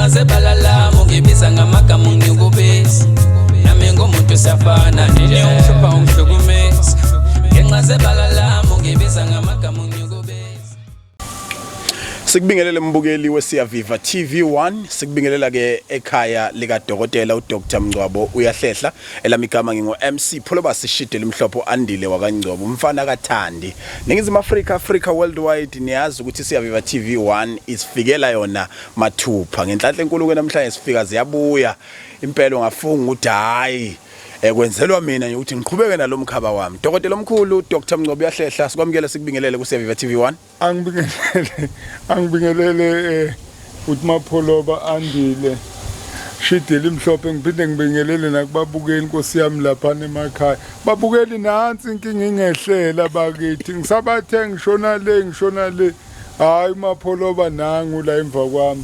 ngenxa zebalala mungibiza ngamagama ngiyukubisa nami ngomuntu safana nje umhlupha umhlukumezi ngenxa zebalala mungibiza ngamagama ngiyukubisa. Sikubingelele mbukeli weSiyaviva TV1 sikubingelela ke ekhaya lika Dokotela uDr Mngcwabo Uyahlehla elami igama ngingo MC Pholoba sishidele imhlopho andile wakaNgcwabo umfana kaThandi ningizima Africa worldwide niyazi ukuthi Siyaviva TV1 isifikela yona mathupha ngenhlanhla enkulu ke namhlanje sifika ziyabuya impela ngafunga ukuthi hayi kwenzelwa mina ukuthi ngiqhubeke nalomkhaba wami Dokotela omkhulu Dr Mngcwabo Uyahlehla sikwamukela sikubingelele kuSiyaviva TV1 angibingelele uthi mapholoba andile shidele imhlophe ngiphinde ngibingelele nakubabukeli inkosi yami lapha emakhaya babukeli nansi inkinga ingehlela bakithi ngisabathe ngishona le hayi mapholoba nangu la emva kwami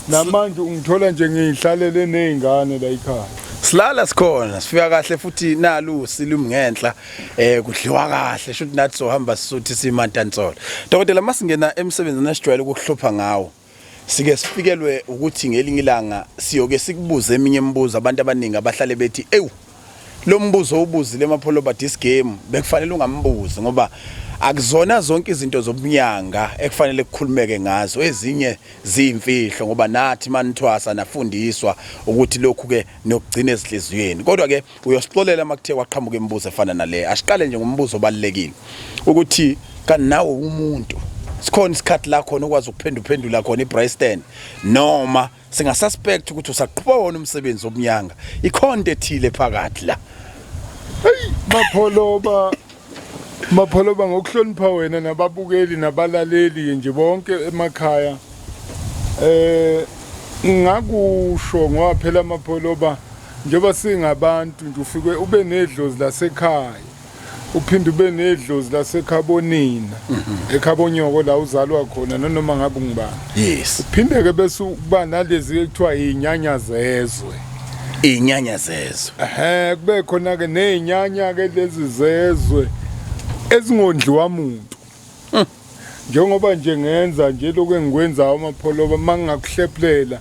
namanje ungithola nje ngihlalele nezingane la ekhaya silala sikhona sifika kahle futhi nalu silumi ngenhla kudliwa kahle shothi nathi sohamba sisuthi simantantsolo Dokotela masingena emsebenzini esijwayele ukuhlupha ngawo sike sifikelwe ukuthi ngelinye ilanga siyoke sikubuze eminye imibuzo abantu abaningi abahlale bethi ewu lo mbuzo ubuzile emapholoba this game bekufanele ungambuzi ngoba akuzona zonke izinto zobunyanga ekufanele kukhulumeke ngazo ezinye ziyimfihlo ngoba nathi manithwasa nafundiswa ukuthi lokhu ke nokugcina ezihliziyweni kodwa ke uyosixolela makuthe kwaqhamuka imibuzo efana nale asiqale nje ngombuzo obalekile ukuthi kanawe umuntu sikhona isikhathi la khona ukwazi ukuphendula khona iBryston noma singasuspect ukuthi usaqhubha wona umsebenzi obunyanga ikhonto ethile phakathi la hey mapholoba ngokuhlonipha wena nababukeli nabalaleli nje bonke emakhaya ngakusho ngoba phela mapholoba njengoba singabantu nje ufike ube nedlozi lasekhaya uphinde ube nedlozi lasekhabonina ekhabonyoko la uzalwa khona noma ngabe ngibani yes uphinde ke bese kuba nalezi ekuthiwa inyanya zezwe kube khona ke nezinyanya ke lezi zezwe ezingondliwa umuntu njengoba nje ngenza nje lokho engikwenzayo amapholoba mangingakuhleplela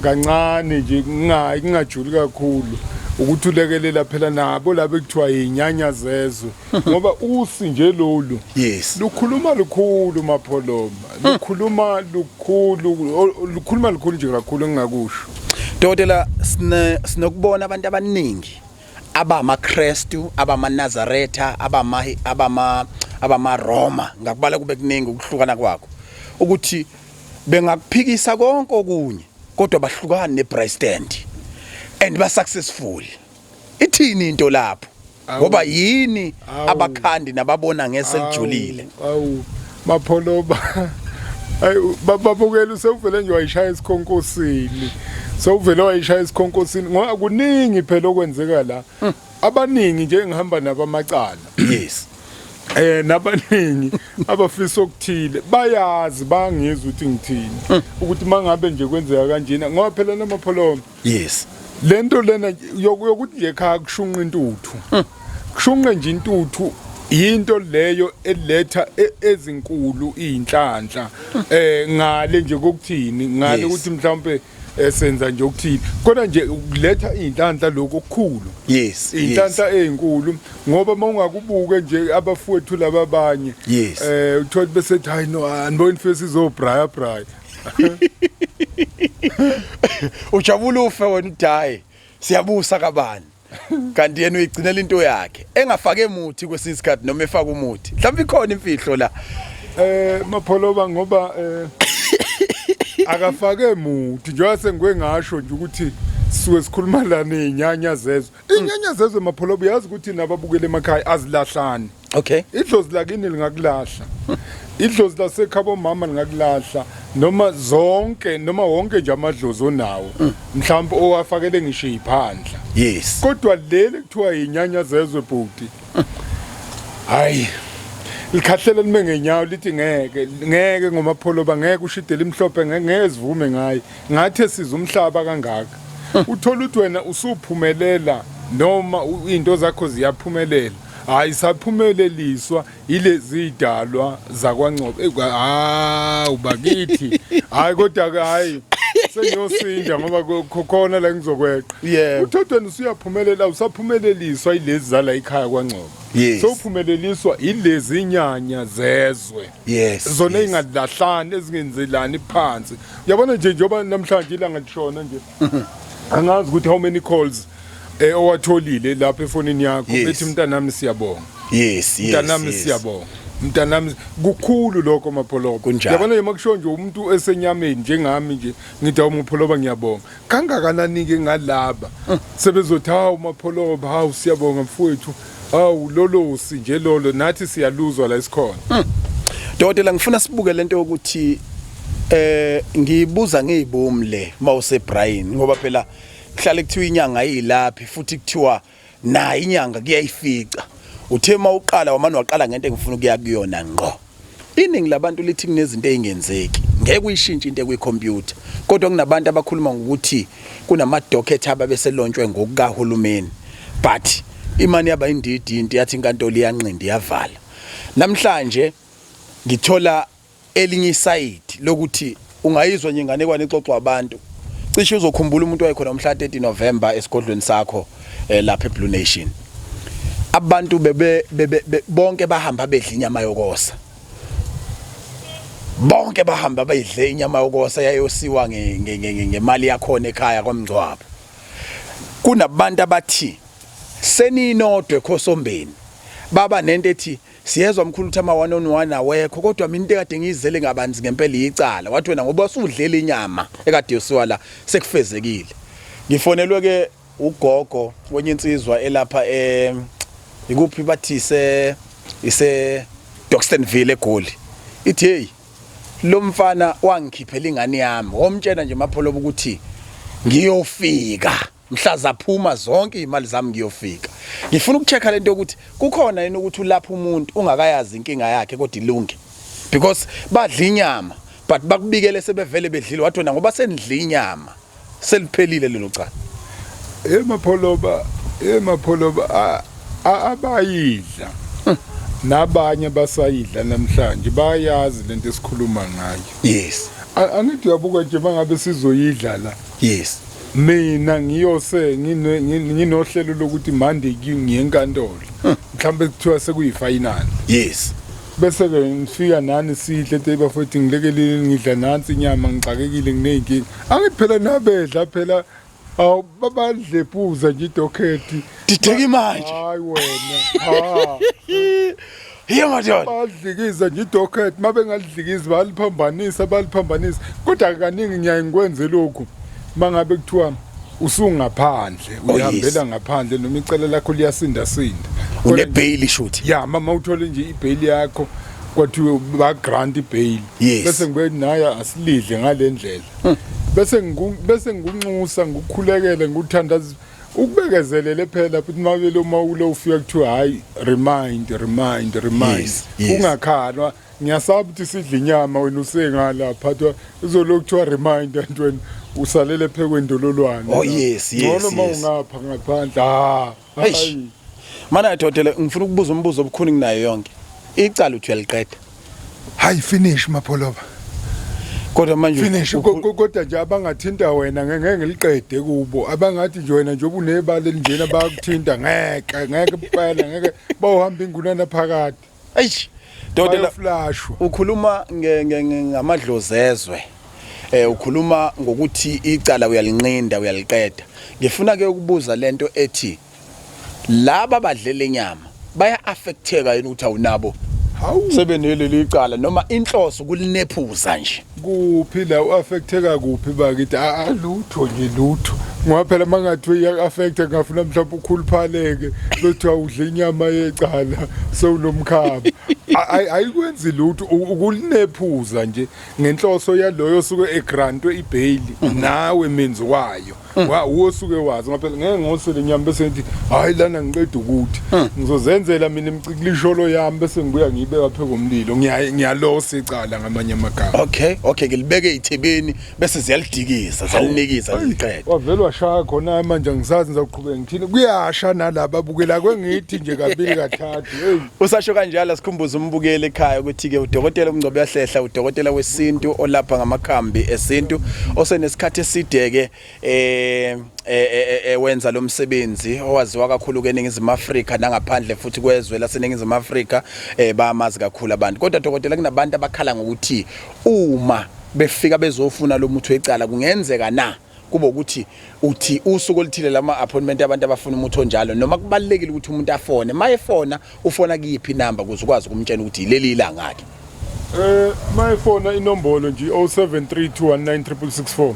kancane nje ngingajuli kakhulu ukuthi ulekelela phela nabo labo ekuthiwa inyanya zezwe ngoba usi nje lolu yes lukhuluma lukhulu mapholoba lukhuluma lukhulu nje kakhulu engingakusho Dokotela sinokubona abantu abaningi abamaKristu abamanazaretha abama Roma kube kuningi ukuhlukana kwakho ukuthi bengakuphikisa konke okunye kodwa bahlukana neBryston and ba successful ithini into lapho ngoba yini abakhandi nababona ngeselijulile awu mapholoba ayi babukela usevele nje wayishaya isikhonkosini sowuvele wayishaya isikhonkosini ngoba kuningi phela okwenzeka la abaningi nje engihamba nabamacala yes nabaningi abafisa ukuthile bayazi bangizwe ukuthi ngithini ukuthi mangabe nje kwenzeka kanjena ngoba phela namapholoba yes lento lena yokuthi nje ekhaya kushunqa intuthu kushunqa nje intuthu into leyo eletha ezinkulu izinhlanhla ngale nje kokuthini ngale ukuthi mhlawumbe esenza nje ukuthini kodwa nje ukuletha izinhlanhla lokho okukhulu yes inhlanhla ezinkulu ngoba mawungakubuke nje abafowethu lababanye uthola bese hayi no aniboni face izobraya ujabula ufe wena udayi siyabusa kabani kanti yena uyigcinela into yakhe engafake emuthi kwesisikhathi noma efaka umuthi mhlawumbe ikhona imfihlo la mapholoba ngoba akafake emuthi njengoba sengiwe ngasho nje ukuthi sisuke sikhuluma la nezinyanya zezwe inyanya zezwe mapholoba yazi ukuthi nababukele emakhaya azilahlani okay idlozi lakini lingakulahla idlozi lasekhabo mama lingakulahla noma wonke nje amadlozi onawo mhlawumbe owafakele ngisho iphandla yes kodwa leli kuthiwa inyanya zezwe bhuti hayi likhahlela lime ngenyawo lithi ngeke ngomapholoba ngeke ushidele imhlophe ngeke sivume ngaye ngathi siza umhlaba kangaka uthola ukuthi wena usuphumelela noma into zakho ziyaphumelela hayi saphumeleliswa ilezi idalwa zakwaNgcwabo ubakithi hayi kodwa hayi sengiyosinda ngoba khona la ngizokweqa Yeah. uthathweni usuyaphumelela usaphumeleliswa ilezi zala ekhaya kwaNgcobo Yes. sowuphumeleliswa ilezi inyanya zezwe Yes. zona ingalahlani ezingenzelani phansi uyabona nje njoba namhlanje ilanga lishona nje angazi ukuthi how many calls owatholile lapha efonini yakho Yes. bethi mntanami siyabonga Yes. mntanami siyabonga mntanami kukhulu lokho mapholoba Kunjalo. yabona nje makusho nje umuntu esenyameni njengami nje ngithi awumapholoba ngiyabonga kangakanani ke ngalaba sebezothi hawu mapholoba hawu siyabonga mfowethu hawu lolosi nje lolo nathi siyaluzwa la esikhona Dokotela ngifuna sibuke lento ukuthi ngiyibuza ngezibomu le mawuse Brian ngoba phela kuhlale kuthiwa inyanga ayilaphi futhi kuthiwa na inyanga kuyayifica uthema uqala wamani waqala ngento engifuna ukuya kuyona ngqo iningi labantu lithi kunezinto ezingenzeki ngeke uyishintshe into ekuyicomputer kodwa kunabantu abakhuluma ngokuthi kunama docket ababeselontshwe ngokukahulumeni but imani yaba indidi yathi inkantolo iyanqindi yavala namhlanje ngithola elinye iside lokuthi ungayizwa nje inganekwane ixoxwa abantu cishe uzokhumbula umuntu wayekhona umhla 30 November esigodlweni sakho lapha eBlue Nation abantu bonke bahamba bedla inyama yokosa bonke bahamba bayidle inyama yokosa yayosiwa ngemali yakhona ekhaya kwaMngcwabo kunabantu abathi seninodwe khosombeni baba nento ethi siyezwa mkhulu uthi ama 1-on-1 awekho kodwa mina into ekade ngizele ngabanzi ngempela iyicala wathi wena ngoba usudlela inyama ekade yosiwa la sekufezekile ngifonelwe ke ugogo kwenye insizwa elapha ikuphi bathi ise Doxtonville eGoli ithi hey lo mfana wangikhiphela ingane yami womtshela nje mapholoba ukuthi ngiyofika mhla zaphuma zonke imali zami ngiyofika ngifuna ukuchecka lento ukuthi kukhona yini ukuthi ulapha umuntu ungakayazi inkinga yakhe kodwa ilunge because badla inyama but bakubikele sebevele bedlile wathi wena ngoba senidla inyama seliphelile lelo cala emapholoba abayidla nabanye basayidla namhlanje bayazi lento esikhuluma ngayo yes angithi uyabuka nje mangabe sizoyidla la yes mina ngiyose nginohlelo lokuthi Monday ngiyenkantolo mhlambe kuthiwa sekuyifinal yes bese ke ngifika nani sidle tebe futhi ngilekelile ngidla nansi inyama ngixakekile ngineyinkinga angiphela nabedla phela awu babadle phuza nje idokhethi ditheka manje hayi wena Hiya madoda badlikiza nje idokhethi mabe ngadlikiza baliphambanisa kodwa kaningi ngiyaye ngikwenze lokhu mangabe kuthiwa usungaphandle uyahambela ngaphandle noma icala lakho liyasinda une bail shoot ya mama uthole nje ibail yakho kwathiwa ba grant ibail bese ngibe naya asilidle ngalendlela bese ngunxusa ngukhulekele nguthandaza ukubekezelele phela futhi mawele mawulo ufika kuthiwa hayi remind ungakhalwa ngiyasaba ukuthi sidle inyama wena usengala phathwa uzolokuthiwa remind and wena usalele phekwendololwane oh yes noma ungapha ngaphandle hayi mana edodela ngifuna ukubuza umbuzo obukhuni kunayo yonke icala uthi uyaliqeda hayi finish mapholoba kodwa manje finish kodwa nje abangathinta wena ngeke ngiliqede kubo abangathi nje wena njengoba unebala elinjena bayakuthinta ngeke kuphela ngeke bawuhamba ingunana phakathi eish dodela flash ukhuluma ngamadlozezwe ukhuluma ngokuthi icala uyalinqinda uyaliqeda ngifuna ke ukubuza lento ethi laba badlele inyama baya affecteka yini ukuthi awunabo sebeneleli icala noma inhloso kulinephuza nje kuphi la uaffecteka kuphi bakithi alutho nje lutho ngoba phela mangathi uya-affecta ngafuna mhlawumbe ukhuluphaleke lothi awudla inyama yecala sewunomkhaba ayikwenzi lutho ukulinephuza nje ngenhloso yaloyo suke egrantwe ibail nawe menzi wayo usuke wazi ngoba phela ngeke ngosele inyama bese ngithi hayi lana ngiqeda ukuthi ngizozenzela mina imciklisholo yami bese ngibuya ngiyibeka phe komlilo ngiyalosa icala ngamanye amagama okay ngilibeke ithebeni bese ziyalidikisa zalinikisa liqeda wavela washaya khona manje ngisazi ngizaqhubeka ngithini kuyasha nalabo abukela kwengithi nje kabili kathathu hey usasho kanjalo sikhumbuza ngimemeze umbukele ekhaya ukuthi ke uDokotela Mngcwabo Uyahlehla uDokotela wesintu olapha ngamakhambi esintu osenesikhathi eside ke wenza lo msebenzi owaziwa kakhulu ke eNingizimu Afrika nangaphandle futhi kwezwe laseNingizimu Afrika bayamazi kakhulu abantu kodwa Dokotela kunabantu abakhala ngokuthi uma befika bezofuna lo muthi wecala kungenzeka na kuba ukuthi uthi usuku olithile lama appointment abantu abafuna umuthi onjalo noma kubalekile ukuthi umuntu afone mayefona ufona kuyiphi number ukuze ukwazi ukumtshela ukuthi leli ilanga lakhe mayefona inombolo nje 0732196664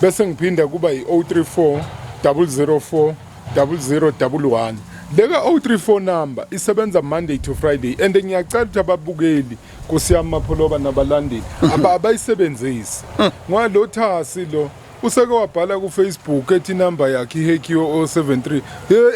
bese ngiphinda kuba i034 004 0011 leka 034 number isebenza Monday to Friday and ngiyacela ukuthi ababukeli kusiyama mapholoba nabalandeli abayisebenzisi ngalo thasi lo useke wabhala ku Facebook ethi number yakhe ihekhiwe 073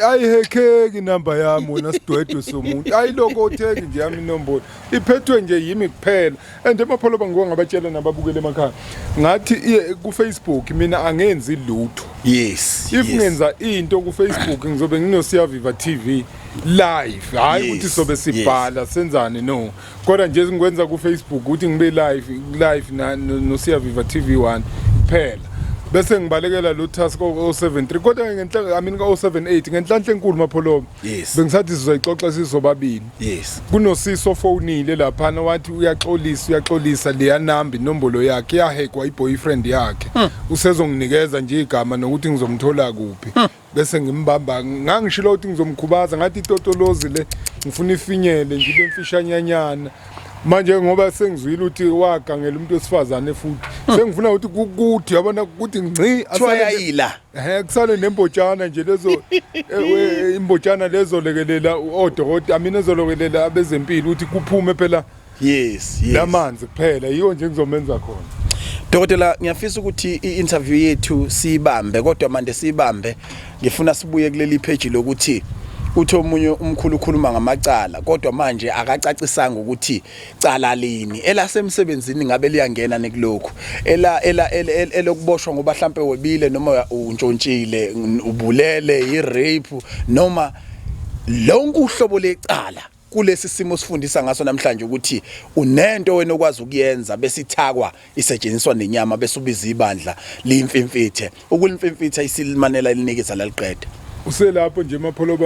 ayihekeki number yami wena sidwedwe somuntu ayiloko otheki nje yami inombolo iphethwe nje yimi kuphela and emapholoba ngiwangabatshela nababukele emakhaya ngathi ku Facebook mina angenzi lutho yes if ngenza into ku Facebook ngizobe nginosiya Viva TV live hayi ukuthi sobe sibhala senzane no kodwa nje ngikwenza ku Facebook ukuthi ngibe live nosiya Viva TV 1 kuphela bese ngibalekela lo task 073 kodwa ngenhla ka 078 ngenhlanhla enkulu mapholoba bengisathi sizoyixoxa sisobabili kunosiso fonile lapha wathi uyaxolisa leya number inombolo yakhe yahekwa iboyfriend yakhe usezonginikeza nje igama nokuthi ngizomthola kuphi bese ngimbamba ngangishilo ukuthi ngizomkhubaza ngathi itotolozi le ngifuna ifinyele nje bemfishanyanyana manje ngoba sengizwile ukuthi wagangela umuntu wesifazane futhi sengifuna ukuthi kukuthi yabona ukuthi ngci ashayila kusale nembotshana nje lezo imbotshana lezo lekelela odokotela mina ezolokelela abezempilo ukuthi kuphume phela lamanzi kuphela yiyo nje ngizomenza khona Dokotela ngiyafisa ukuthi i-interview yethu siyibambe kodwa manje siyibambe ngifuna sibuye kuleli page lokuthi uthi omunye umkhulu ukhuluma ngamacala kodwa manje akacacisanga ukuthi cala lini elasemsebenzini ngabe liyangena nekulokho elokuboshwa ngoba mhlambe webile noma untshontshile ubulele irape noma lonke uhlobo lecala kulesi simo sifundisa ngaso namhlanje ukuthi unento wena okwazi ukuyenza besithakwa isetshenziswa nenyama bese ubiza ibandla limfimfithe ukulimfimfitha isilimanela elinikeza laliqeda uselapho nje mapholoba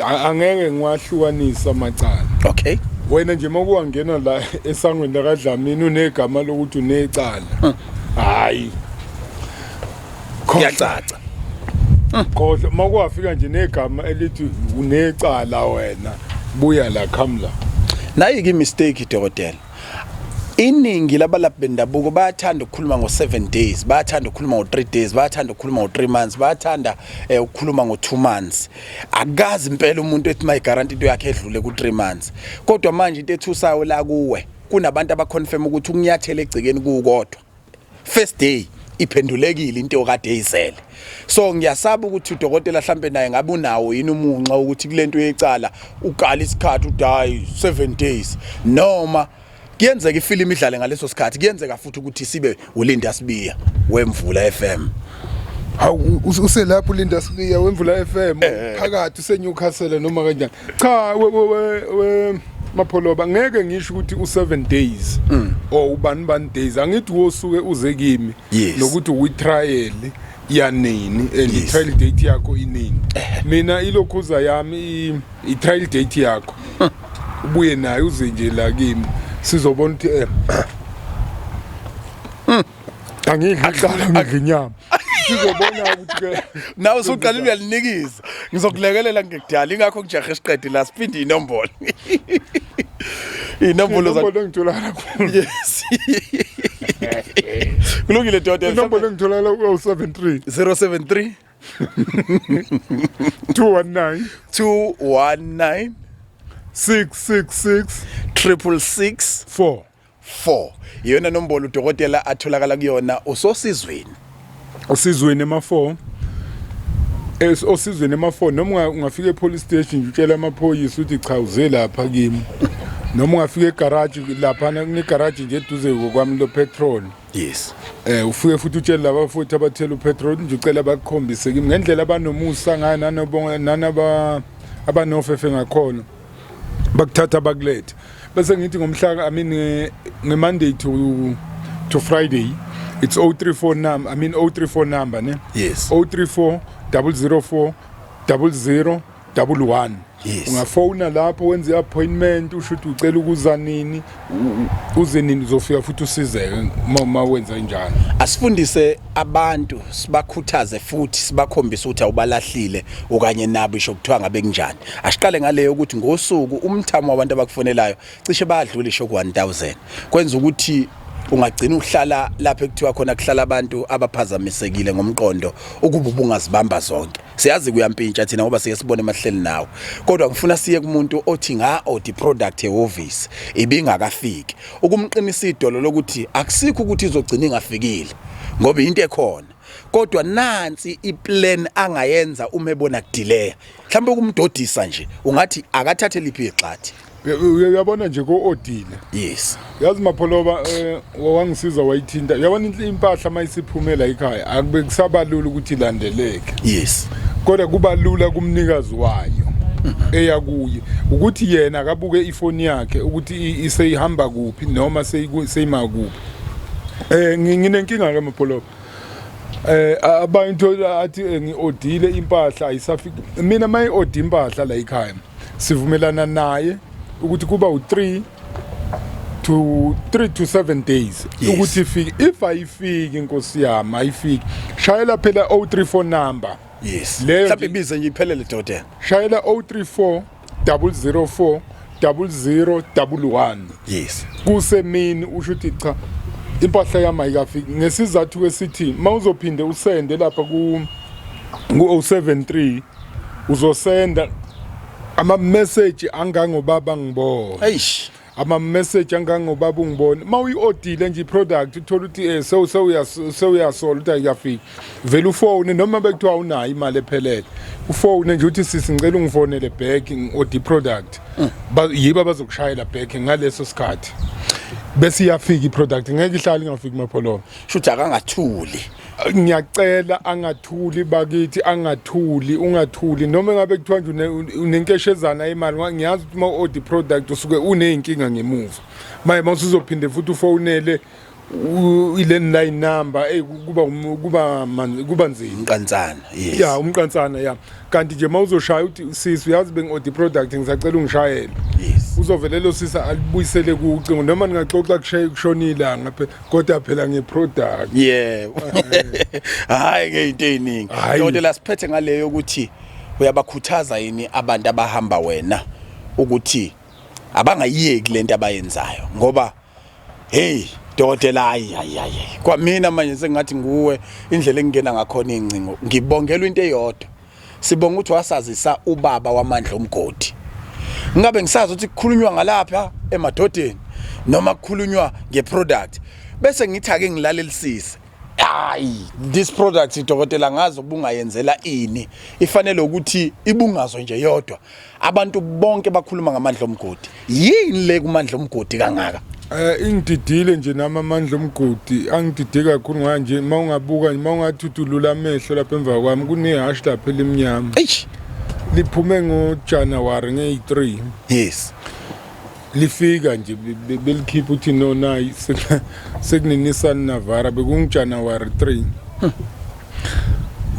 angeke ngiwahlukanisa amacala okay wena nje makuwangena la esangweni laKaDlamini unegama lokuthi unecala hayi kuyacaca kodwa makuwafika nje negama elithi unecala wena buya la khamla nayi ki mistake Dokotela iningi labalaphi bendabuko bayathanda ukukhuluma ngo7 days bayathanda ukukhuluma ngo3 days bayathanda ukukhuluma ngo3 months bayathanda ukukhuluma ngo2 months akazi impela umuntu ethi my guarantee into yakhe edlule ku3 months kodwa manje into ethusayo la kuwe kunabantu abaconfirm ukuthi ukunyathela egcikeni kukodwa first day iphendulekile into okade eyisele so ngiyasaba ukuthi uDokotela mhlambe naye ngabe unawo yini umunxa ukuthi kulento yecala uqala isikhathi udayi 7 days noma kuyenzeka ifilimu idlale ngaleso sikhathi kuyenzeka futhi ukuthi sibe uLinda Sibiya wemvula FM uselapho uLinda Sibiya wemvula FM phakathi seNewcastle noma kanjani cha we mapholoba ngeke ngisho ukuthi u7 days or ubani days angithi wosuke uze kimi nokuthi uyitrial yanini and trial date yakho inini mina ilokhuza yami i-trial date yakho ubuye nayo uze nje la kimi sizobona ukuthi angidlala nginyama sizobona ukuthi ke nawe usuqalile uyalinikiza ngizokulekelela ngekudala ingakho ngijahe isiqedi la siphinde inombolo inombolo ngitholakala yes kulungile Dokotela inombolo ngitholakala ku073 073 219 666 666 4 iyona nombolo uDokotela atholakala kuyona usizweni ema4 osizweni ema4 noma ungafika epolice station utshela amaphoyisa ukuthi cha uze lapha kimi noma ungafika egarage lapha kunegarage nje eduze kwami lo petrol yes ufike futhi utshela laba futhi abathela upetrol nje ucela bakukhombise kimi ngendlela abanomusa ngana abanofefe ngakhona bakuthatha bakulethe bese ngithi ngomhla nge Monday to Friday it's 034 number 034 number ne Yes. 034 004 0011 Yes. ungafona lapho wenze appointment ushuthi ucela ukuza nini uze nini uzofika futhi usizeke uma wenza njani. Asifundise abantu sibakhuthaze futhi sibakhombise ukuthi awubalahlile okanye nabo isho kuthiwa ngabe kunjani. Asiqale ngaleyo ukuthi ngosuku umthamo wabantu abakufonelayo cishe bayadlula isho ku1000. Kwenza ukuthi ungagcina uhlala lapha ekuthiwa khona kuhlala abantu abaphazamisekile ngomqondo ukuba ubungazibamba zonke. Siyazi kuyampintsha thina ngoba sike sibone emahleli nawo. Kodwa ngifuna siye kumuntu othi order product ehovisi ibingakafiki. Ukumqinisa idolo lokuthi akusikho ukuthi izogcina ingafikile ngoba into ekhona. Kodwa nansi iplan angayenza uma ebona kudelay. Mhlawumbe ukumdodisa nje ungathi akathathe liphi ixathi. Uyabona nje ko-odile. Yes. Yazi Mapholoba wangisiza wayithinta. Uyabona impahla mayisiphumela ekhaya akube kusabalula ukuthi ilandeleke. Yes. Kodwa kuba lula kumnikazi wayo eyakuye ukuthi yena akabuke ifoni yakhe ukuthi iseyihamba kuphi noma seyima kuphi. Nginenkinga ke Mapholoba. Abantu athi ngiodile impahla ayisafiki. Mina mayi-odi impahla la ekhaya sivumelana naye ukuthi kuba u3 to 7 days ukuthi ifike. If ayifiki inkosi yami ayifiki shayela phela 034 number. Yes. Leyo Mhlawumbe ibize nje iphelele Dr. Shayela 034 004 0011. Yes. Kusemini ushuthi cha impahla yami ayikafiki ngesizathu esithi mawuzophinde usende lapha ku 073 uzosenda ama message angangobaba ngibona. Eish. Ama message angangobaba ngibona mawuyi-odile nje iproduct uthola ukuthi sewuyasola ukuthi ayikafiki vele ufone noma bekuthiwa unayo imali ephelele ufone nje uthi sisi ngicela ungifonele back ngi-odi product yiba bazokushayela back ngaleso sikhathi bese iyafika iproduct ngeke ihlale ingafiki Mapholoba. Shuthi akangathuli. Ngiyacela angathuli bakithi ungathuli noma ngabe kuthiwa nje unenkeshezana imali ngiyazi ukuthi ma-odi product usuke uneyinkinga ngemuva maye mawusuzophinde futhi ufonele i-landline number kuba nzima Umqantsana. Yes. ya umqantsana ya kanti nje mawuzoshaya uthi sisi uyazi bengi-odi product ngisacela ungishayele. Yes. Uzovele lo sisa alibuyisele kucingo noma ningaxoxa kushonila ngapha kodwa phela ngeproduct. Yeah. Hayi ke into eziningi. Kodwa la siphethe ngaleyo ukuthi uyabakhuthaza yini abantu abahamba wena ukuthi abangayiyeki lento abayenzayo ngoba hey Dokotela hayi kwamina manje sengathi nguwe indlela engena ngakhona incingo ngibongela into eyodwa sibonga ukuthi wasazisa ubaba wamandla omgodi ngabe ngisazi ukuthi kukhulunywa ngalapha emadodeni noma kukhulunywa ngeproduct bese ngithi ake ngilalelisise hayi this product Dokotela ngazo ubungayenzela ini ifanele ukuthi ibungazwe nje yodwa abantu bonke bakhuluma ngamandla omgodi yini le kumandla omgodi kangaka. Ingididile nje nama amandla omgodi angidide kakhulu nganje mawungabuka mawungathuthulula amehlo lapha emva kwami kunehash lapha elimnyama liphume ngoJanuary nge3. Yes. Lifika nje belikhipha uthi no nayi sekuneNissan Navara bekunguJanuary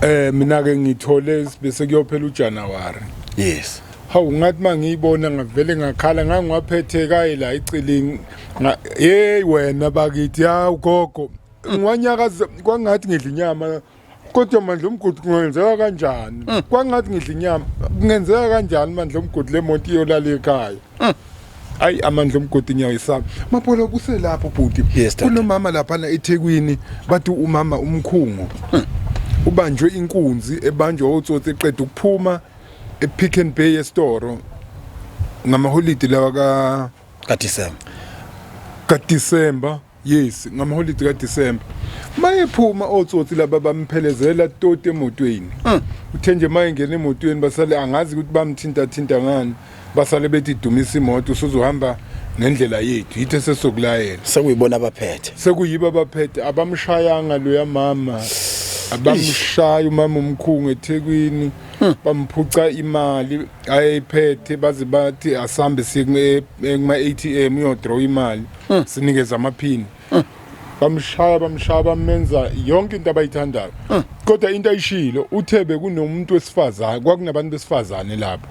3. Mina ke ngithole bese kuyophela uJanuary. Yes. Hawu ngathi mangiyibona ngavele ngakhala ngangwaphethe kayi la icilini hey wena bakithi hawu gogo ngwanyakaza kwangathi ngidla inyama kodwa manje umgodi kungenzeka kanjani kwangathi ngidla inyama kungenzeka kanjani manje umgodi lemonto iyolala ekhaya. Ayi amandla omgodi nyawesaba Mapholo kuselapho bhuti kunomama lapha na eThekwini bathi umama umkhungo ubanjwe inkunzi ebanjwe otsotsi eqeda ukuphuma ePick and Pay estoro ngamaholide lawa ka December. Yes ngamaholide ka December mayephuma otsotsi laba bamphelezela toti emotweni uthe nje mayengena emotweni basale angazi ukuthi bamthinta ngani basale bethi dumisa imoto usuzohamba ngendlela yethu yithe sesokulayela sekuyibona abaphethe sekuyiba abaphethe abamshayanga lo yamama abamshaya umama omkhungu eThekwini bamphuca imali ayiphethe baze bathi asambe siye kuma ATM uyodraw imali sinikeza amaphini bamshaya bamenza yonke into abayithandayo kodwa into ayishilo uthebe kunomuntu wesifazane kwakunabantu besifazane lapho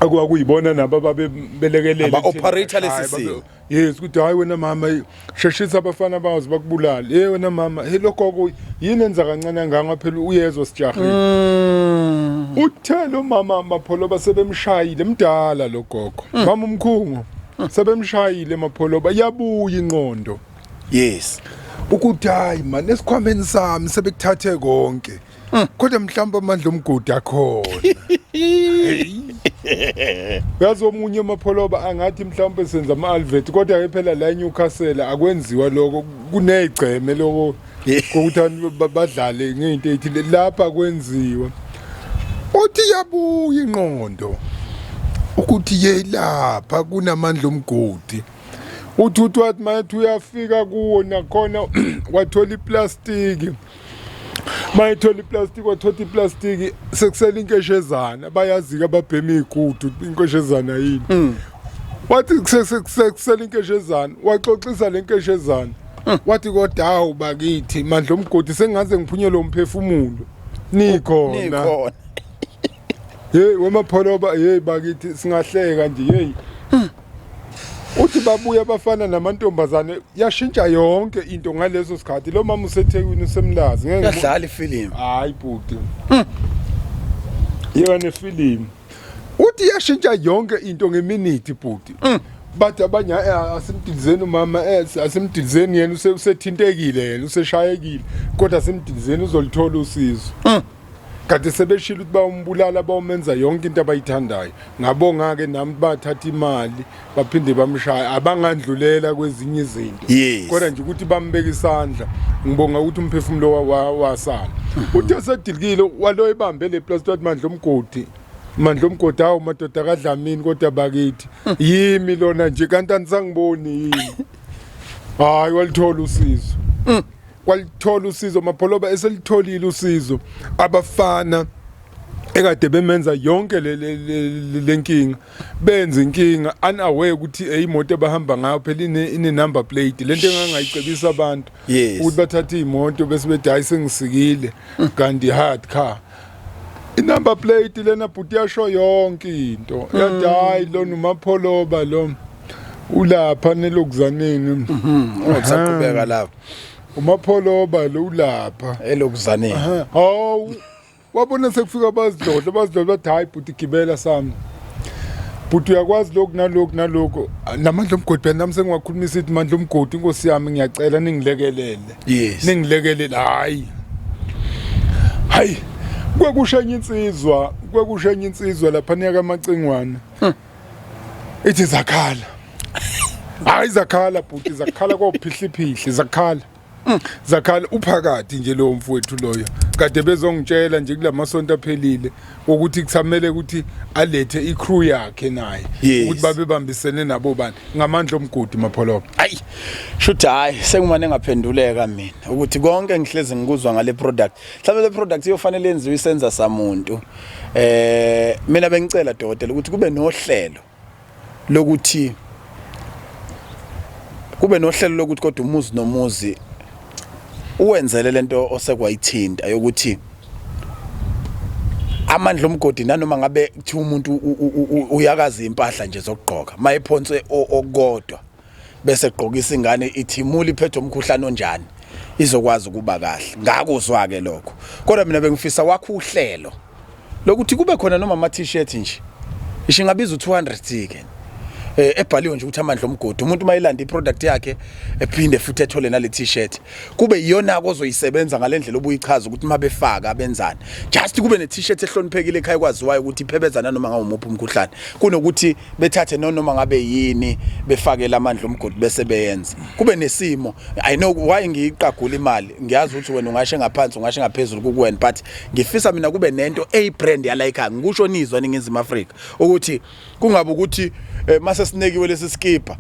akuyibona nabo babelekelele aba operator lesisimo yes kuthi hayi wena mama sheshisa abafana bawo bakubulala wena mama lokho yini enza kancane nganga phela uyezwa sijahile uthelo mama mapholoba sebemshayile mdala logogo mama umkhungu sebemshayile mapholoba yabuya inqondo yes ukuthi hayi man esikhwameni sami sebekuthathe konke kodwa mhlawumbe amandla omgodi akhona yazi omunye mapholoba angathi mhlawumbe senza ama-alvet kodwa ke phela la eNewcastle akwenziwa lokho kunegceme lokho kokuthi badlale ngento ethile lapha kwenziwa uthi yabuya inqondo ukuthi yelapha kunamandla omgodi uthi wathi mayethi uyafika kuwo nakhona wathola iplastiki mayithola iplastiki wathola iplastiki sekusela inkeshezana bayazika ababhema igudu inkeshezana yini wathi sekusela inkeshezana waxoxisa lenkeshezana wathi kodwa hawu bakithi mandla omgodi sengaze ngiphunyelwe umphefumulo nikhona hey wemapholoba hey bakithi singahleka nje hey uthi babuya abafana namantombazane yashintsha yonke into ngaleso sikhathi lo mama usethekwini usemlazi ngeke yadlala ifilimu hayi bhuti yena film uthi yashintsha yonke into ngeminute bhuti bathi abanye asimdilizeni umama asimdilizeni yena usethintekile yena useshayekile kodwa asimdilizeni uzolithola usizo kade sebeshila ukuthi bawumbulala bawumenza yonke into abayithandayo ngabonga ke nami bathatha imali baphinde bamshaya abangandlulela kwezinye izinto kodwa nje ukuthi bambeka isandla ngibonga ukuthi umphefumulo wasana uthi esedilikile walo ebambe le plastic wathi mandla omgodi hawo madoda akadlamini kodwa bakithi yimi lona nje kanti anisangiboni yini hayi walithola usizo kwalithola usizo mapholoba eselitholile usizo abafana ekade bemenza yonke lenkinga benza inkinga unaware ukuthi imoto abahamba ngayo phela ine number plate lento engangayicebisa abantu ukuthi bathathe imoto bese bethi hayi sengisikile kanti hard car inumber plate lena bhuti yasho yonke into yathi hayi lona umapholoba lo ulapha nelokuzaneni usaqhubeka lapho umapholoba lo ulapha elokuzaneni hawu wabona sekufika abazidlodla bathi hayi bhuti gibela sami bhuti uyakwazi lokhu nalokho namandla omgodi phela nami sengiwakhulumisa ithi mandla omgodi inkosi yami ngiyacela ningilekelele ningilekelele hayi kwekushenya insizwa lapha niyaka amacingwana ithi zakhala hayi zakhala bhuti zakhala kophihliphihle zakhala uphakathi nje lo mfowethu loyo kade bezongitshela nje kulamasonto aphelile ukuthi kusamele ukuthi alethe icrew yakhe naye ukuthi babe bambisene nabo bani ngamandla omgodi mapholoba hayi shothi hayi sengumane ngaphenduleka mina ukuthi konke ngihlezi ngikuzwa ngale product mhlawumbe le product iyofanele yenziwe isenza samuntu mina bengicela dokotela ukuthi kube nohlelo lokuthi kodwa umuzi nomuzi uwenzele lento osekwayithinta yokuthi amandla omgodi nanoma ngabe kuthi umuntu uyakaza impahla nje zokugqoka mayiphonswe okodwa bese egqokisa ingane ithimula iphethe umkhuhlane onjani izokwazi ukuba kahle ngakuzwa ke lokho kodwa mina bengifisa wakho uhlelo lokuthi kube khona noma ama t-shirt nje ishingabiza u200 ke ebhaliwe nje ukuthi amandla omgodi umuntu mayilanda iproduct yakhe ephinde futhi ethole nale t-shirt kube iyona ozoyisebenza ngalendlela obuyichaza ukuthi mabefaka abenzani just kube ne t-shirt ehloniphekile ekhaya kwaziwayo ukuthi iphebezana noma ngawumuphi umkhuhlane kunokuthi bethathe noma ngabe yini befake lamandla omgodi bese beyenza kube nesimo I know why ngiyiqagula imali ngiyazi ukuthi wena ungashe ngaphansi ungashe ngaphezulu kukuwena but ngifisa mina kube nento brand yalayikhaya ngikusho nizwa ningizima Africa ukuthi kungabe ukuthi mase sinekiwe lesi skipper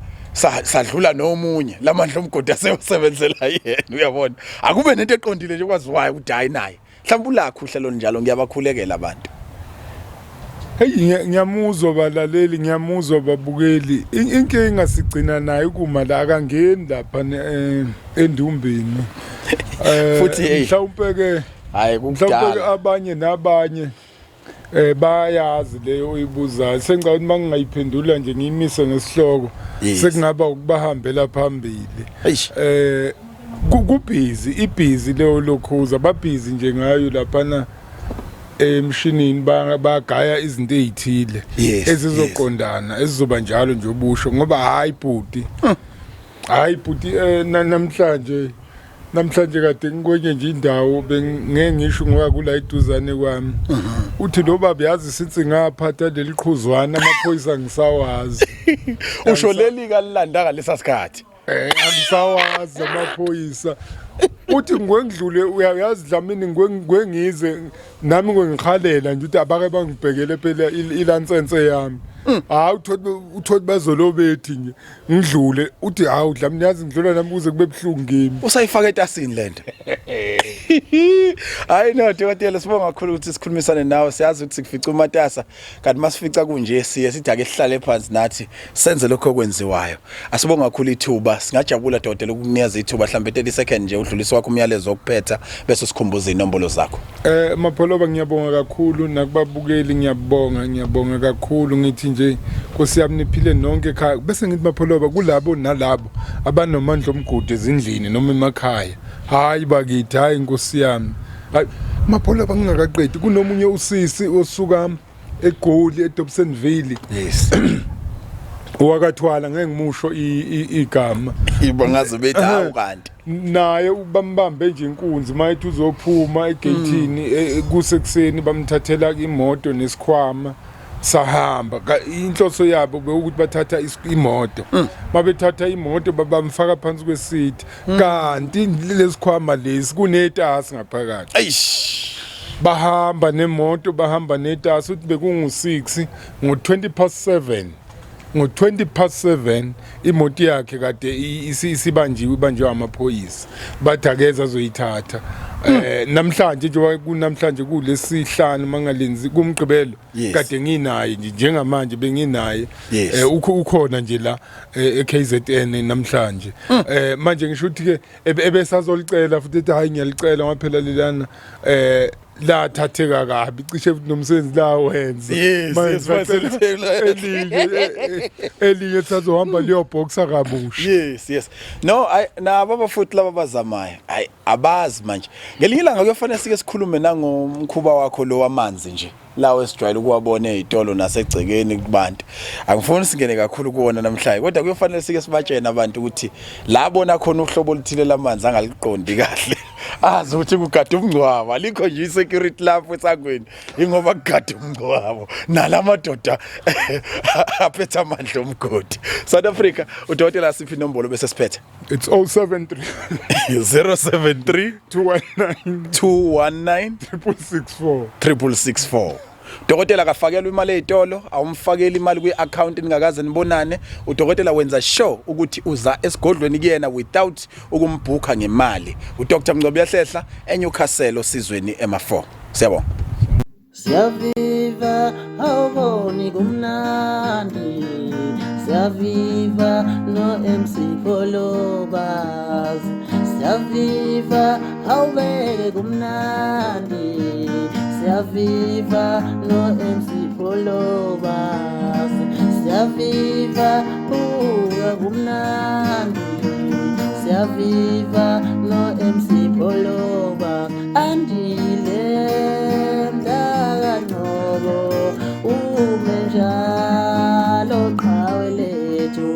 sadlula nomunye lamandla omgodi asebenzela yena uyabona akube nento eqondile nje kwaziwayo ukuthi hayi naye mhlawumbe ulakho uhlelo njalo ngiyabakhulekela abantu. Hey ngiyamuzwa balaleli ngiyamuzwa babukeli inkinga sigcina nayo kuma la akangeni lapha endumbeni Futhi mhlawumbe ke hayi kukudala abanye nabanye bayazi leyo oyibuzayo sengicela ukuthi mangingayiphendula nje ngiyimise ngesihloko sekungaba ukubahambela phambili kubhizi ibhizi leyo lokhuza babhizi nje ngayo laphana emshinini bagaya izinto ezithile ezizoqondana ezizoba njalo nje obusho ngoba hayi bhuti namhlanje kade ngikwenye nje indawo bengeke ngisho ngoba kula iduzane kwami uthi lo baba yazi sithi ngaphatha leli qhuzwana amaphoyisa ngisawazi usho leli kalilanda ngalesa sikhathi angisawazi amaphoyisa uthi ngwengidlule uyayazi dlamini ngwengize nami ngengikhalela nje uthi abake bangibhekele phela ilansense yami uthothi bazolobethi nje ngidlule uthi hawu dlamini yazi ngidlula nami kuze kube buhlungu kimi usayifaka etasini lento. Hayi no dokotela sibonga kakhulu ukuthi sikhulumisane nawe siyazi ukuthi sifica umatasa kanti masifica kunje siye sithi ake sihlale phansi nathi senze lokho okwenziwayo. Asibonga kakhulu ithuba singajabula dokotela ukukunikeza ithuba mhlambe 30 seconds nje udlulisa wakho umyalezo wokuphetha bese sikhumbuza inombolo zakho. Mapholoba ngiyabonga kakhulu nakubabukeli ngiyabonga kakhulu ngithi nje Nkosi yami niphile nonke ekhaya bese ngithi Mapholoba kulabo nalabo abanomandla omgudu ezindlini noma emakhaya hayi bakithi hayi Nkosi yami hayi Mapholoba ngingakaqedi kunomunye usisi osuka eGoli eDobsonville wakathwala ngeke ngimusho igama ibangaze bethi hawu kanti naye ubambambe nje inkunzi mayithi uzophuma egate kusekuseni bamthathela imoto nesikhwama sahamba inhloso yabo bekuthi bathatha imoto mabethatha imoto babamfaka phansi kwesithi kanti lesikhwama lesi kunetasi ngaphakathi eish bahamba nemoto bahamba netasi uthi bekungu6 ngo20 past 7 imoto yakhe kade ibanjiwe amaphoyisa bathakeza azoyithatha namhlanje nje kunamhlanje kulesihlanu mangalenzi kumgqibelo kade nginaye nje njengamanje benginaye ukhona nje la eKZN namhlanje manje ngisho ukuthi ke ebesazolicela futhi ethi hayi ngiyalicela ngaphela lelana la thatheka kabi cishe nomsebenzi la wenza manje elinye sazohamba leyo boxa kabusha yes no nabo abafuthi laba bazamayo hayi abazi manje ngelinye ilanga kuyofanele sike sikhulume nangomkhuba wakho lo wamanzi nje lawo esijwayele ukuwabona ezitolo nasegcekeni kubantu angifuni singene kakhulu kuona namhlanje kodwa kuyofanele sike sibatshene abantu ukuthi labona khona uhlobo oluthile lamanzi angaliqondi kahle azi ukuthi kugada umngcwabo alikho nje security lapho esangweni ingoba kugada umngcwabo nalamadoda aphethe amandla omgodi South Africa udokotela siphi inombolo bese siphethe it's 073 073 219 664 Dokotela kafakelwa imali ezitolo awumfakeli imali kwi-account ningakaze nibonane udokotela wenza sure ukuthi uza esigodlweni kuyena without ukumbhuka ngemali uDr Mngcwabo Uyahlehla eNewcastle osizweni ema4 siyabonga Siyaviva awuboni kumnandi Siyaviva no MC Polobas Siyaviva awubeke kumnandi Siyaviva no MC Polobas Siyaviva uya kumnandi Siyaviva no MC Poloba andile mdakanobo umenjalo qhawe lethu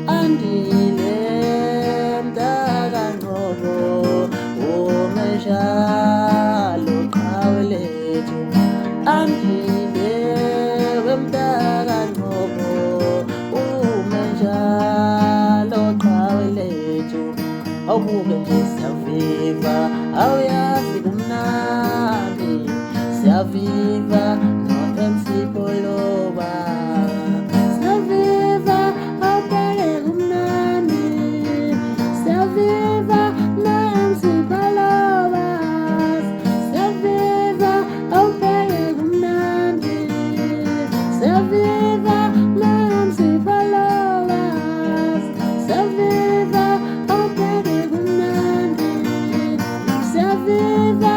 andile mdakanobo umenjalo qhawe lethu andile wemdakanobo umenjalo qhawe lethu awubuke nje siyaviva awuyazi kumnandi siyaviva no MC Poloba siyaviva awubeke kumnandi siyaviva no MC Poloba siyaviva siyaviva